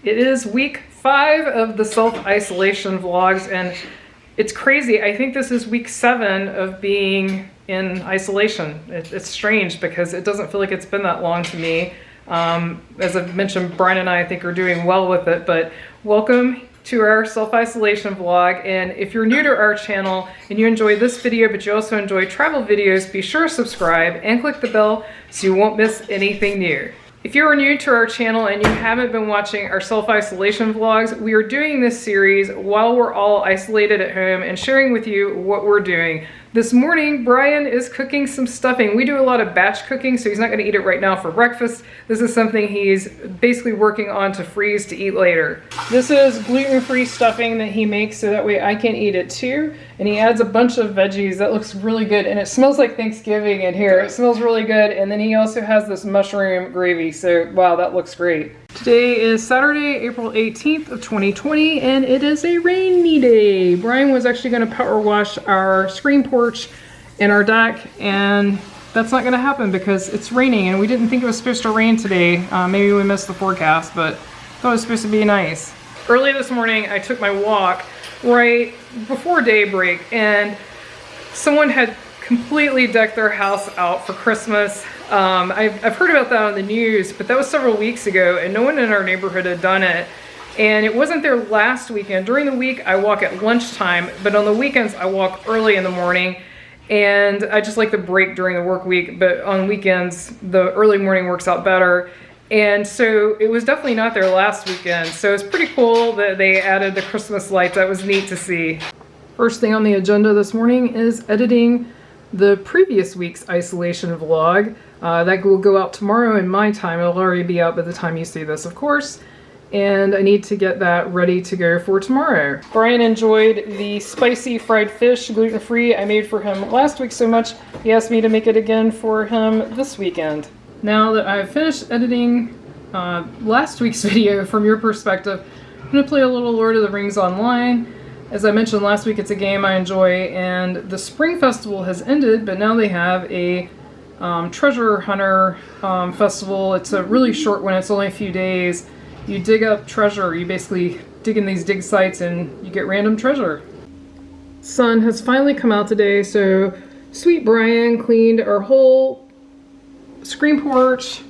It is week 5 of the self-isolation vlogs, and it's crazy. I think this is week 7 of being in isolation. It's strange because it doesn't feel like it's been that long to me. As I've mentioned, Brian and I think are doing well with it, but welcome to our self-isolation vlog. And if you're new to our channel and you enjoy this video, but you also enjoy travel videos, be sure to subscribe and click the bell so you won't miss anything new. If you are new to our channel and you haven't been watching our self-isolation vlogs, we are doing this series while we're all isolated at home and sharing with you what we're doing. This morning, Brian is cooking some stuffing. We do a lot of batch cooking, so he's not gonna eat it right now for breakfast. This is something he's basically working on to freeze to eat later. This is gluten-free stuffing that he makes so that way I can eat it too. And he adds a bunch of veggies. That looks really good. And it smells like Thanksgiving in here. It smells really good. And then he also has this mushroom gravy. So wow, that looks great. Today is Saturday, April 18th of 2020, and it is a rainy day. Brian was actually gonna power wash our screen porch and our deck, and that's not gonna happen because it's raining, and we didn't think it was supposed to rain today. Maybe we missed the forecast, but I thought it was supposed to be nice. Early this morning, I took my walk right before daybreak, and someone had completely decked their house out for Christmas. I've heard about that on the news, but that was several weeks ago, and no one in our neighborhood had done it. And it wasn't there last weekend. During the week, I walk at lunchtime, but on the weekends, I walk early in the morning. And I just like the break during the work week, but on weekends, the early morning works out better. And so it was definitely not there last weekend. So it's pretty cool that they added the Christmas lights. That was neat to see. First thing on the agenda this morning is editing the previous week's isolation vlog. That will go out tomorrow in my time. It'll already be out by the time you see this, of course. And I need to get that ready to go for tomorrow. Brian enjoyed the spicy fried fish, gluten-free, I made for him last week so much, he asked me to make it again for him this weekend. Now that I've finished editing last week's video from your perspective, I'm gonna play a little Lord of the Rings Online. As I mentioned last week, it's a game I enjoy, and the Spring Festival has ended, but now they have a treasure hunter festival. It's a really short one, it's only a few days. You dig up treasure, you basically dig in these dig sites and you get random treasure. Sun has finally come out today, so sweet Brian cleaned our whole screen porch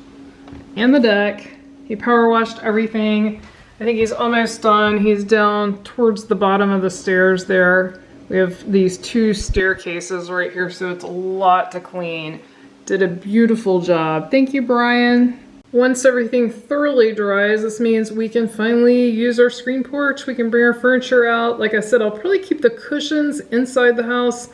and the deck. He power washed everything. I think he's almost done. He's down towards the bottom of the stairs there. We have these 2 staircases right here, so it's a lot to clean. Did a beautiful job. Thank you, Brian. Once everything thoroughly dries, this means we can finally use our screen porch. We can bring our furniture out. Like I said, I'll probably keep the cushions inside the house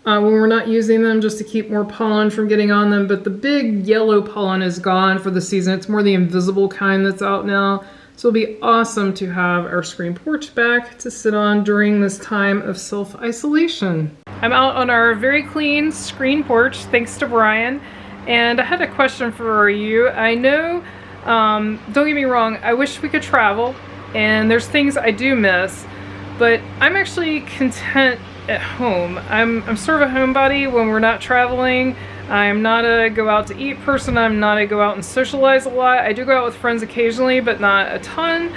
when we're not using them, just to keep more pollen from getting on them. But the big yellow pollen is gone for the season. It's more the invisible kind that's out now. So it'll be awesome to have our screen porch back to sit on during this time of self-isolation. I'm out on our very clean screen porch, thanks to Brian. And I had a question for you. I know, don't get me wrong, I wish we could travel, and there's things I do miss, but I'm actually content at home. I'm sort of a homebody when we're not traveling. I'm not a go out to eat person. I'm not a go out and socialize a lot. I do go out with friends occasionally, but not a ton.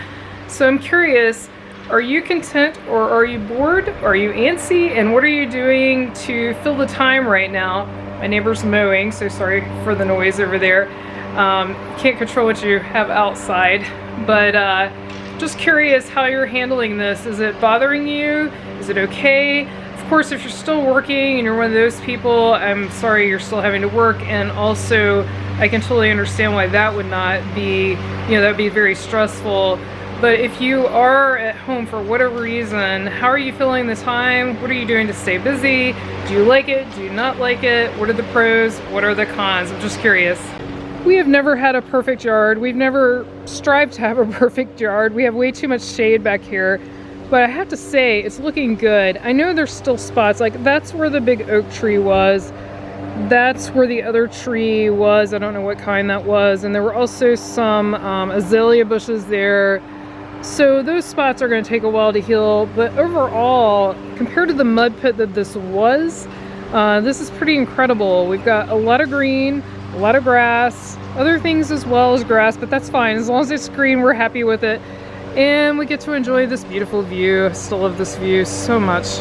So I'm curious, are you content or are you bored? Are you antsy? And what are you doing to fill the time right now? My neighbor's mowing, so sorry for the noise over there. Can't control what you have outside, but just curious how you're handling this. Is it bothering you? Is it okay? Of course, if you're still working and you're one of those people, I'm sorry you're still having to work, and also I can totally understand why that would not be, you know, that would be very stressful. But if you are at home for whatever reason, how are you feeling the time? What are you doing to stay busy? Do you like it? Do you not like it? What are the pros? What are the cons? I'm just curious. We have never had a perfect yard. We've never strived to have a perfect yard. We have way too much shade back here. But I have to say, it's looking good. I know there's still spots, like that's where the big oak tree was. That's where the other tree was. I don't know what kind that was. And there were also some azalea bushes there. So those spots are going to take a while to heal, but overall, compared to the mud pit that this was, this is pretty incredible. We've got a lot of green, a lot of grass, other things as well as grass, but that's fine. As long as it's green, we're happy with it. And we get to enjoy this beautiful view. I still love this view so much.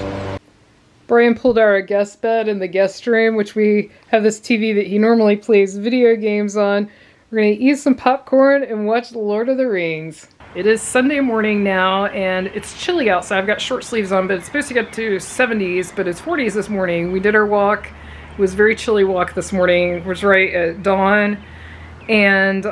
Brian pulled our guest bed in the guest room, which we have this TV that he normally plays video games on. We're gonna eat some popcorn and watch The Lord of the Rings. It is Sunday morning now, and it's chilly outside. I've got short sleeves on, but it's supposed to get to 70s, but it's 40s this morning. We did our walk. It was a very chilly walk this morning. It was right at dawn. And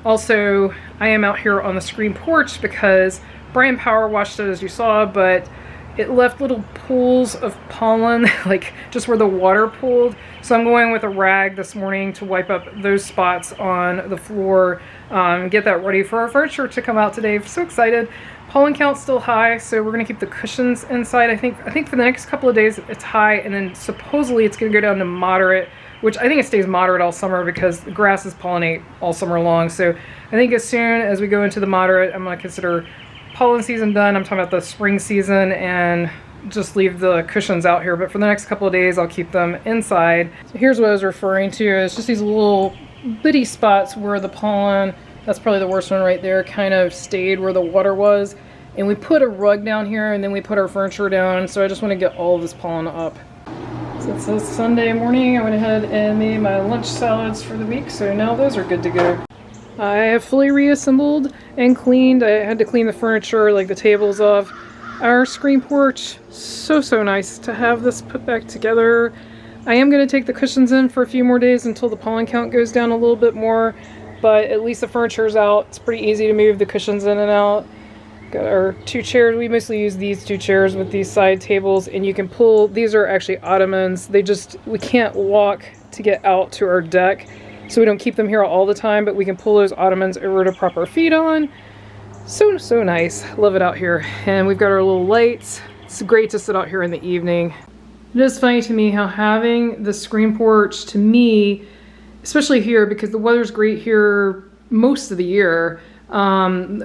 also, I am out here on the screen porch because Brian power washed it, as you saw, but it left little pools of pollen, like just where the water pooled. So I'm going with a rag this morning to wipe up those spots on the floor, get that ready for our furniture to come out today. I'm so excited. Pollen count's still high, so we're gonna keep the cushions inside. I think for the next couple of days it's high, and then supposedly it's gonna go down to moderate, which I think it stays moderate all summer because the grasses pollinate all summer long. So I think as soon as we go into the moderate, I'm gonna consider pollen season done. I'm talking about the spring season, and just leave the cushions out here. But for the next couple of days, I'll keep them inside. So here's what I was referring to. It's just these little bitty spots where the pollen, that's probably the worst one right there, kind of stayed where the water was. And we put a rug down here, and then we put our furniture down. So I just want to get all of this pollen up. So it's a Sunday morning. I went ahead and made my lunch salads for the week. So now those are good to go. I have fully reassembled and cleaned. I had to clean the furniture, like the tables off. Our screen porch, so nice to have this put back together. I am going to take the cushions in for a few more days until the pollen count goes down a little bit more, but at least the furniture's out. It's pretty easy to move the cushions in and out. Got our 2 chairs. We mostly use these 2 chairs with these side tables, and you can pull, these are actually ottomans. We can't walk to get out to our deck, so we don't keep them here all the time, but we can pull those ottomans over to prop our feet on. So nice. Love it out here. And we've got our little lights. It's great to sit out here in the evening. It is funny to me how having the screen porch, to me, especially here, because the weather's great here most of the year,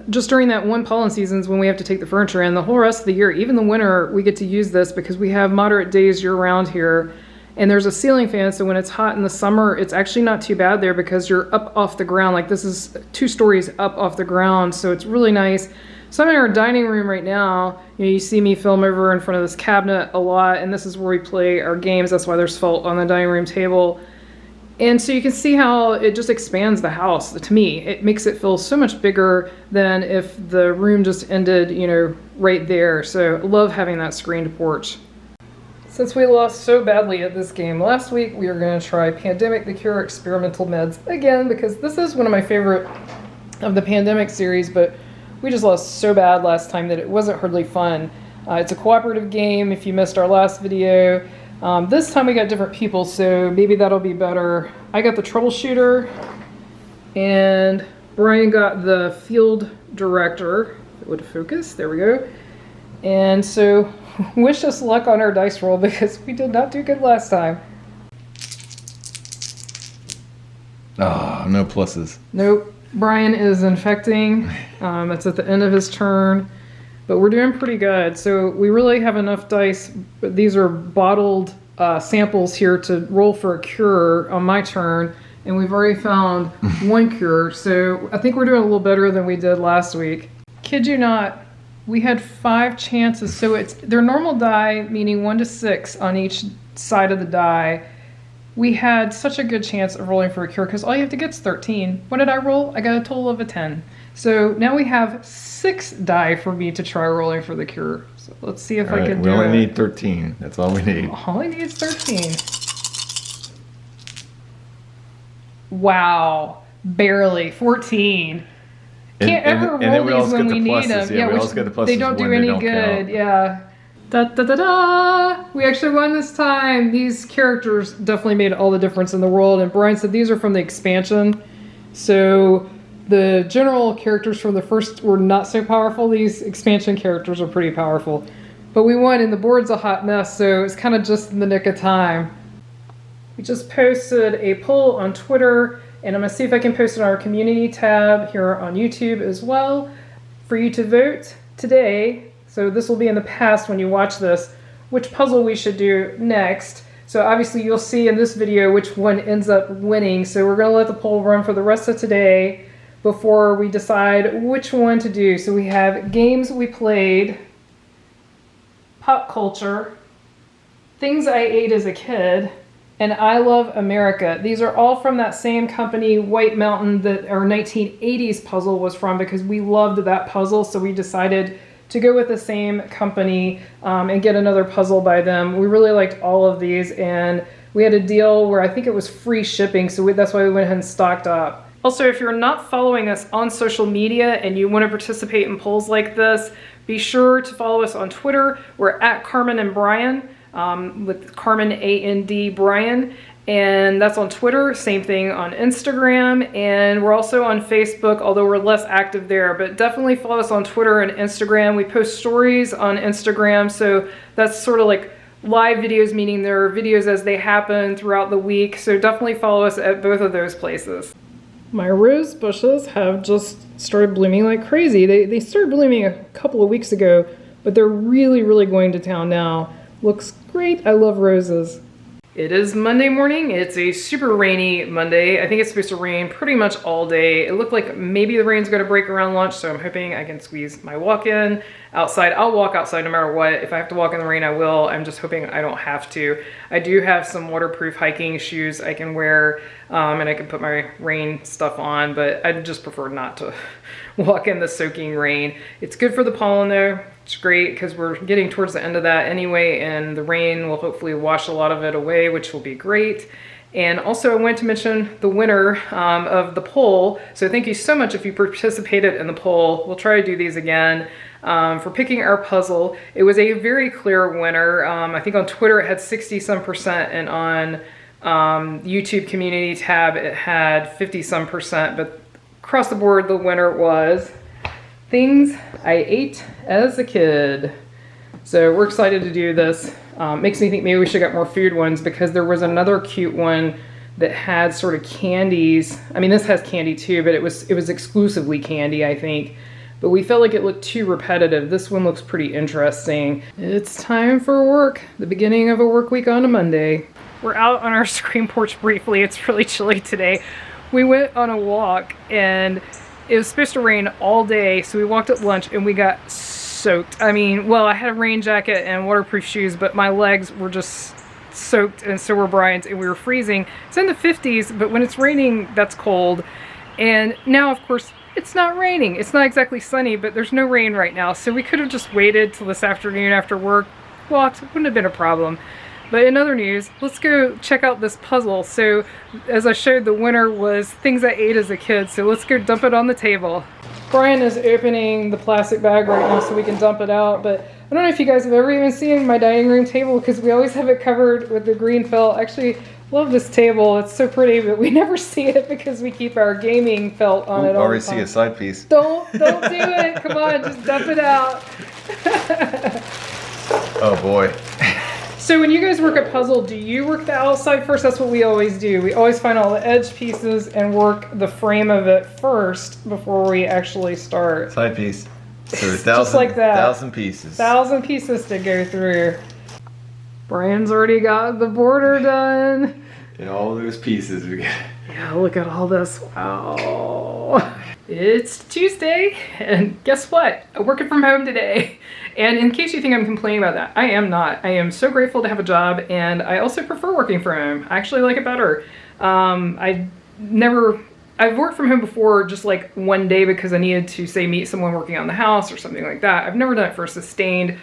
just during that one pollen seasons when we have to take the furniture in, the whole rest of the year, even the winter, we get to use this because we have moderate days year-round here. And there's a ceiling fan, so when it's hot in the summer, it's actually not too bad there because you're up off the ground. Like, this is 2 stories up off the ground, so it's really nice. So I'm in our dining room right now. You see me film over in front of this cabinet a lot, and this is where we play our games. That's why there's felt on the dining room table. And so you can see how it just expands the house. To me, it makes it feel so much bigger than if the room just ended, right there. So I love having that screened porch. Since we lost so badly at this game last week, we are going to try Pandemic the Cure Experimental Meds again, because this is one of my favorite of the Pandemic series, but we just lost so bad last time that it wasn't hardly fun. It's a cooperative game if you missed our last video. This time we got different people, so maybe that'll be better. I got the troubleshooter, and Brian got the field director. If it would focus, there we go. And so wish us luck on our dice roll because we did not do good last time. Ah, no pluses. Nope. Brian is infecting. It's at the end of his turn, but we're doing pretty good. So we really have enough dice, but these are bottled samples here to roll for a cure on my turn, and we've already found 1 cure. So I think we're doing a little better than we did last week. Kid you not. We had 5 chances, so it's their normal die, meaning 1 to 6 on each side of the die. We had such a good chance of rolling for a cure because all you have to get is 13. What did I roll? I got a total of a 10. So now we have 6 die for me to try rolling for the cure. So let's see if I can do it. We only need 13. That's all we need. All I need is 13. Wow. Barely. 14. Can't ever roll these when we need them. Yeah, we also get the pluses. They don't do any good. Yeah. Da da da da! We actually won this time. These characters definitely made all the difference in the world. And Brian said these are from the expansion. So the general characters from the first were not so powerful. These expansion characters are pretty powerful. But we won, and the board's a hot mess, so it's kind of just in the nick of time. We just posted a poll on Twitter, and I'm going to see if I can post it on our community tab here on YouTube as well for you to vote today. So this will be in the past when you watch this, which puzzle we should do next. So obviously you'll see in this video which one ends up winning. So we're going to let the poll run for the rest of today. before we decide which one to do. So we have games we played, pop culture, things I ate as a kid, and I Love America. These are all from that same company, White Mountain, that our 1980s puzzle was from, because we loved that puzzle, so we decided to go with the same company and get another puzzle by them. We really liked all of these, and we had a deal where I think it was free shipping, so that's why we went ahead and stocked up. Also, if you're not following us on social media and you want to participate in polls like this, be sure to follow us on Twitter. We're at Carmen and Brian, with Carmen A-N-D Brian, and that's on Twitter. Same thing on Instagram, and we're also on Facebook, although we're less active there, but definitely follow us on Twitter and Instagram. We post stories on Instagram, so that's sort of like live videos, meaning there are videos as they happen throughout the week, so definitely follow us at both of those places. My rose bushes have just started blooming like crazy. They started blooming a couple of weeks ago, but they're really, really going to town now. Looks great. I love roses. It is Monday morning. It's a super rainy Monday. I think it's supposed to rain pretty much all day. It looked like maybe the rain's going to break around lunch, so I'm hoping I can squeeze my walk in outside. I'll walk outside no matter what. If I have to walk in the rain, I will. I'm just hoping I don't have to. I do have some waterproof hiking shoes I can wear, and I can put my rain stuff on, but I'd just prefer not to walk in the soaking rain. It's good for the pollen though. It's great because we're getting towards the end of that anyway, and the rain will hopefully wash a lot of it away, which will be great. And also I wanted to mention the winner of the poll. So thank you so much if you participated in the poll. We'll try to do these again for picking our puzzle. It was a very clear winner. I think on Twitter it had 60-some%, and on YouTube community tab it had 50-some%, but across the board the winner was things I ate as a kid. So we're excited to do this. Makes me think maybe we should get more food ones, because there was another cute one that had sort of candies. I mean, this has candy too, but it was exclusively candy, I think. But we felt like it looked too repetitive. This one looks pretty interesting. It's time for work. The beginning of a work week on a Monday. We're out on our screen porch briefly. It's really chilly today. We went on a walk and it was supposed to rain all day, so we walked at lunch and we got soaked. I mean, well, I had a rain jacket and waterproof shoes, but my legs were just soaked, and so were Brian's, and we were freezing. It's in the 50s, but when it's raining, that's cold. And now, of course, it's not raining. It's not exactly sunny, but there's no rain right now, so we could have just waited till this afternoon after work, walked. Wouldn't have been a problem. But in other news, let's go check out this puzzle. So as I showed, the winner was things I ate as a kid. So let's go dump it on the table. Brian is opening the plastic bag right now so we can dump it out. But I don't know if you guys have ever even seen my dining room table, because we always have it covered with the green felt. Actually, love this table. It's so pretty, but we never see it because we keep our gaming felt on it all already the time. see a side piece. Don't do it. Come on, just dump it out. Oh boy. So when you guys work a puzzle, do you work the outside first? That's what we always do. We always find all the edge pieces and work the frame of it first before we actually start. Side piece. So there's Just like that. 1,000 pieces. 1,000 pieces to go through. Brian's already got the border done. And all those pieces we got. Yeah, look at all this. Wow. It's Tuesday, and guess what? I'm working from home today. And in case you think I'm complaining about that, I am not. I am so grateful to have a job, and I also prefer working from home. I actually like it better. I've worked from home before, just like one day because I needed to, say, meet someone working on the house or something like that. I've never done it for a sustained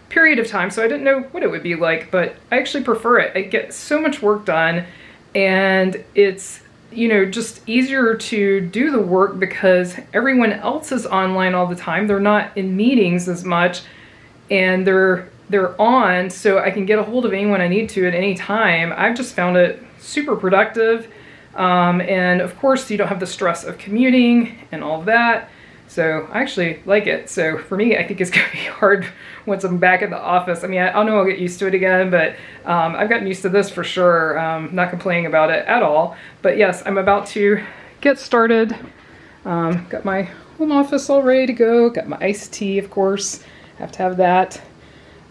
period of time, so I didn't know what it would be like, but I actually prefer it. I get so much work done, and it's, you know, just easier to do the work because everyone else is online all the time. They're not in meetings as much, and they're on, so I can get a hold of anyone I need to at any time. I've just found it super productive, and of course you don't have the stress of commuting and all of that, so I actually like it. So for me, I think it's gonna be hard once I'm back at the office. I mean, I know I'll get used to it again, but I've gotten used to this for sure. Not complaining about it at all. But yes, I'm about to get started. Got my home office all ready to go. Got my iced tea, of course. Have to have that.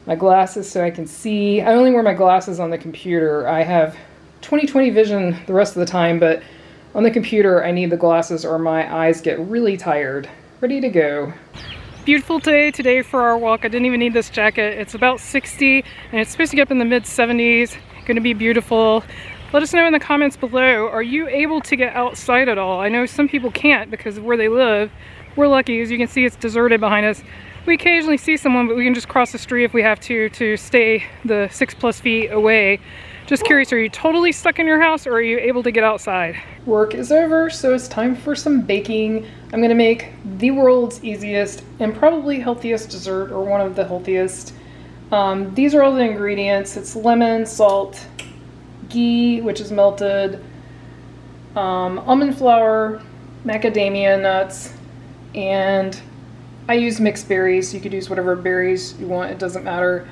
My glasses so I can see. I only wear my glasses on the computer. I have 20/20 vision the rest of the time, but on the computer, I need the glasses or my eyes get really tired. Ready to go. Beautiful day today for our walk. I didn't even need this jacket. It's about 60 and it's supposed to get up in the mid 70s. Going to be beautiful. Let us know in the comments below, are you able to get outside at all? I know some people can't because of where they live. We're lucky, as you can see, it's deserted behind us. We occasionally see someone, but we can just cross the street if we have to stay the 6+ feet away. Just curious, are you totally stuck in your house or are you able to get outside? Work is over, so it's time for some baking. I'm gonna make the world's easiest and probably healthiest dessert, or one of the healthiest. These are all the ingredients. It's lemon, salt, ghee, which is melted, almond flour, macadamia nuts, and I use mixed berries. You could use whatever berries you want, it doesn't matter.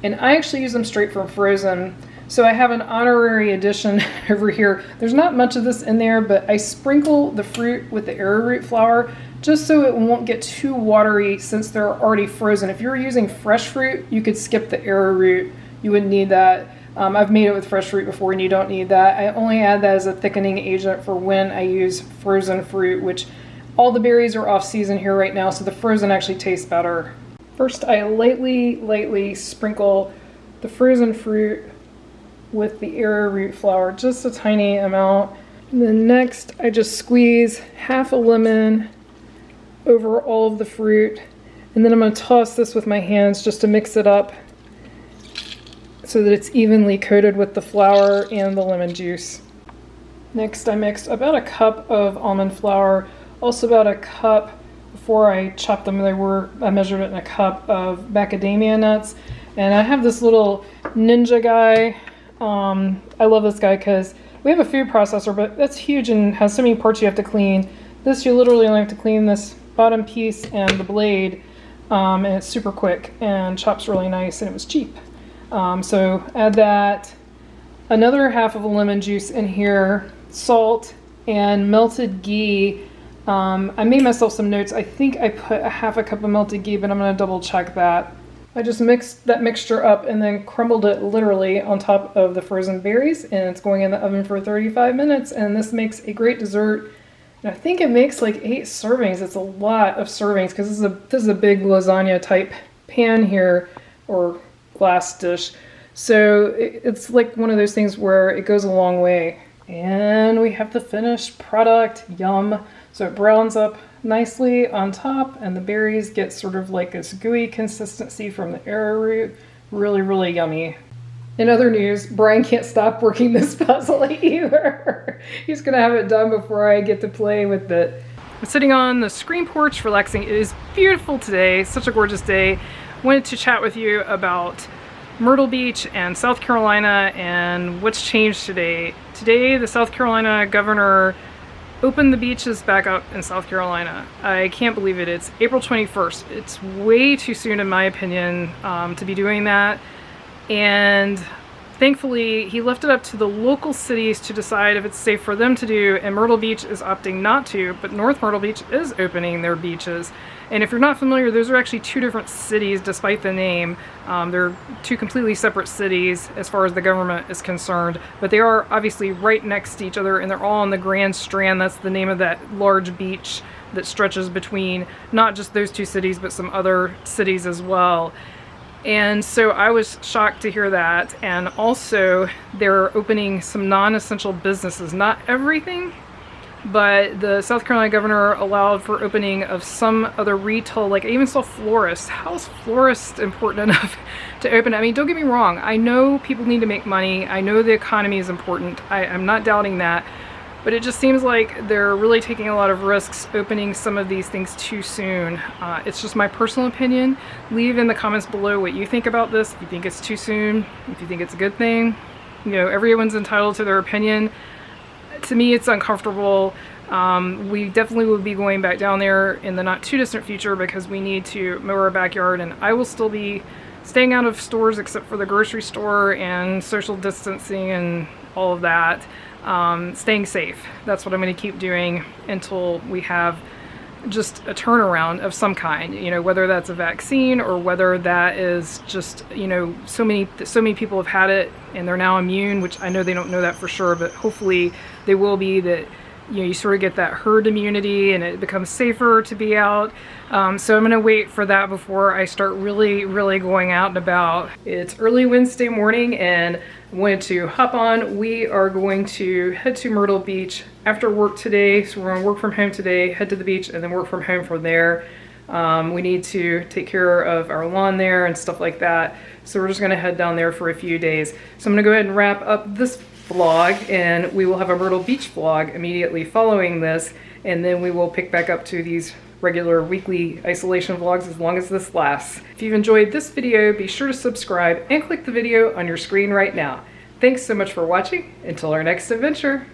And I actually use them straight from frozen. So I have an honorary addition over here. There's not much of this in there, but I sprinkle the fruit with the arrowroot flour just so it won't get too watery since they're already frozen. If you're using fresh fruit, you could skip the arrowroot. You wouldn't need that. I've made it with fresh fruit before and you don't need that. I only add that as a thickening agent for when I use frozen fruit, which all the berries are off season here right now, so the frozen actually tastes better. First, I lightly sprinkle the frozen fruit with the arrowroot flour, just a tiny amount. And then next, I just squeeze half a lemon over all of the fruit. And then I'm gonna toss this with my hands just to mix it up so that it's evenly coated with the flour and the lemon juice. Next, I mixed about a cup of almond flour, also about a cup, before I chopped them, I measured it in a cup of macadamia nuts. And I have this little Ninja guy. I love this guy because we have a food processor, but that's huge and has so many parts you have to clean. This, you literally only have to clean this bottom piece and the blade, and it's super quick and chops really nice, and it was cheap. So add that, another half of a lemon juice in here, salt, and melted ghee. I made myself some notes. I think I put a half a cup of melted ghee, but I'm going to double check that. I just mixed that mixture up and then crumbled it literally on top of the frozen berries, and it's going in the oven for 35 minutes, and this makes a great dessert. And I think it makes like 8 servings. It's a lot of servings because this is a big lasagna type pan here, or glass dish. So it's like one of those things where it goes a long way. And we have the finished product. Yum. So it browns up nicely on top, and the berries get sort of like this gooey consistency from the arrowroot. Really yummy. In other news, Brian can't stop working this puzzle either. He's gonna have it done before I get to play with it. I'm sitting on the screen porch relaxing. It is beautiful today, such a gorgeous day. Wanted to chat with you about Myrtle Beach and South Carolina and what's changed today. Today, the South Carolina governor opened the beaches back up in South Carolina. I can't believe it. It's April 21st. It's way too soon, in my opinion, to be doing that. And thankfully, he left it up to the local cities to decide if it's safe for them to do, and Myrtle Beach is opting not to, but North Myrtle Beach is opening their beaches. And if you're not familiar, those are actually 2 different cities despite the name. They're 2 completely separate cities as far as the government is concerned, but they are obviously right next to each other, and they're all on the Grand Strand. That's the name of that large beach that stretches between not just those 2 cities, but some other cities as well. And so I was shocked to hear that. And also they're opening some non-essential businesses, not everything, but the South Carolina governor allowed for opening of some other retail, like I even saw florists. How is florist important enough to open? I mean, don't get me wrong. I know people need to make money. I know the economy is important. I'm not doubting that. But it just seems like they're really taking a lot of risks opening some of these things too soon. It's just my personal opinion. Leave in the comments below what you think about this. If you think it's too soon, if you think it's a good thing. You know, everyone's entitled to their opinion. To me, it's uncomfortable. We definitely will be going back down there in the not too distant future because we need to mow our backyard, and I will still be staying out of stores except for the grocery store and social distancing and all of that. Staying safe. That's what I'm going to keep doing until we have just a turnaround of some kind, you know, whether that's a vaccine or whether that is just, you know, so many people have had it and they're now immune, which I know they don't know that for sure, but hopefully they will be, that you sort of get that herd immunity and it becomes safer to be out. So I'm gonna wait for that before I start really going out and about. It's early Wednesday morning and I wanted to hop on. We are going to head to Myrtle Beach after work today. So we're gonna work from home today, head to the beach, and then work from home from there. We need to take care of our lawn there and stuff like that. So we're just gonna head down there for a few days. So I'm gonna go ahead and wrap up this vlog, and we will have a Myrtle Beach vlog immediately following this, and then we will pick back up to these regular weekly isolation vlogs as long as this lasts. If you've enjoyed this video, be sure to subscribe and click the video on your screen right now. Thanks so much for watching. Until our next adventure.